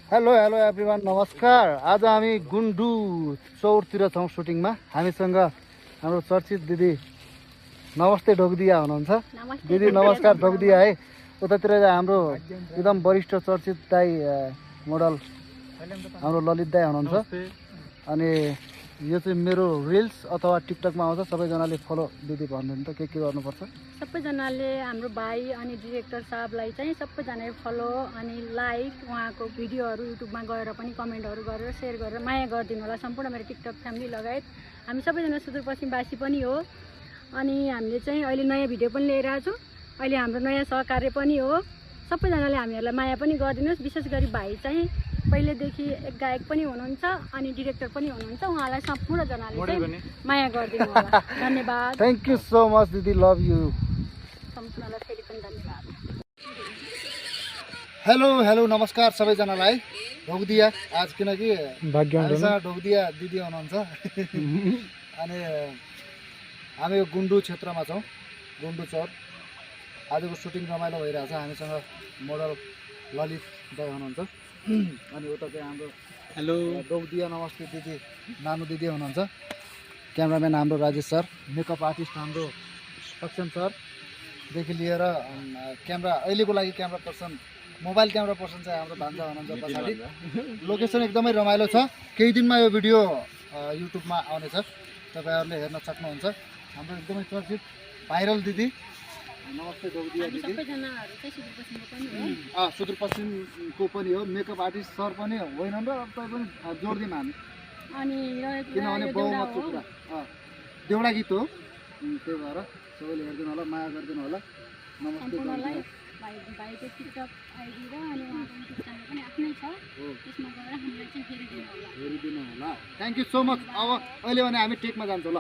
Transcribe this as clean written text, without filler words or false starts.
Hello hello everyone नमस्कार। आज हामी गुन्डु चौरतिर छौँ सुटिङमा। हामीसँग हाम्रो चर्चित दिदी नमस्ते ढोकदिया हुनुहुन्छ। दिदी नमस्कार ढोकदिया है। उतातिर हाम्रो एकदम वरिष्ठ चर्चित दाई मोडल हाम्रो ललित दाई हुनुहुन्छ। अनि यो चाहिँ मेरो रिल्स अथवा टिकटकमा आउँछ। सबैजनाले फलो दिदी भन्नुहुन्छ त के गर्नुपर्छ? सबैजनाले हाम्रो भाइ अनि डिरेक्टर साहबलाई चाहिँ सबैजनाले फलो अनि लाइक उहाँको भिडियोहरू युट्युबमा गएर पनि कमेन्टहरू गरेर सेयर गरेर माया गरिदिनु होला। सम्पूर्ण मेरो टिकटक फ्यामिली लगायत हामी सबैजना सुदूरपश्चिमवासी पनि हो। अनि हामीले चाहिँ अहिले नयाँ भिडियो पनि लिएर आएको छौँ। अहिले हाम्रो नयाँ सहकार्य पनि हो। सबैजनाले हामीहरूलाई माया पनि गरिदिनुहोस्। विशेष गरी भाइ चाहिँ पहिलेदेखि एक गायक पनि हुनुहुन्छ अनि डिरेक्टर पनि हुनुहुन्छ। उहाँलाई सम्पूर्णजनाले चाहिँ माया गरिदिनु होला। धन्यवाद। थ्याङ्क यू सो मच दिदी, लभ यू। सम्पूर्णलाई फेरि पनि धन्यवाद। हेलो हेलो नमस्कार सबैजनालाई। ढोकदिया आज किनकि हामीसँग ढोकदिया दिदी हुनुहुन्छ। अनि हामी यो गुन्डु क्षेत्रमा छौँ, गुन्डु चौर। आजको सुटिङ रमाइलो भइरहेछ। हामीसँग मोडल ललित दाई हुनुहुन्छ। अनि उता चाहिँ हाम्रो हेलो ढोकदिया नमस्ते दिदी नानु दिदी हुनुहुन्छ। क्यामराम्यान हाम्रो राजेश सर, मेकअप आर्टिस्ट हाम्रो सक्षम सरदेखि लिएर क्यामेरा अहिलेको लागि camera person, mobile camera person चाहिँ हाम्रो भान्जा हुनुहुन्छ पछाडि। लोकेसन एकदमै रमाइलो छ। केही दिनमा यो भिडियो युट्युबमा आउनेछ, तपाईँहरूले हेर्न सक्नुहुन्छ। हाम्रो एकदमै चर्चित भाइरल दिदी नमस्ते ढोकदिया दिदी। सुदूरपश्चिमको पनि हो। मेकअप आर्टिस्ट सर पनि होइनन् र तपाईँ पनि जोड दिउँ हामी, किनभने बहुमत कुरा देउडा गीत हो। त्यही भएर सबैले हेरिदिनु होला, माया गरिदिनु होला। नमस्ते ढोकदिया। भाइको टिकटक आइडी र अनि उहाँको युट्युब च्यानल पनि आफ्नै छ, त्यसमा गएर हामीलाई चाहिँ हेरिदिनु होला। Thank you so much. अब अहिले भने हामी टेकमा जान्छौँ ल।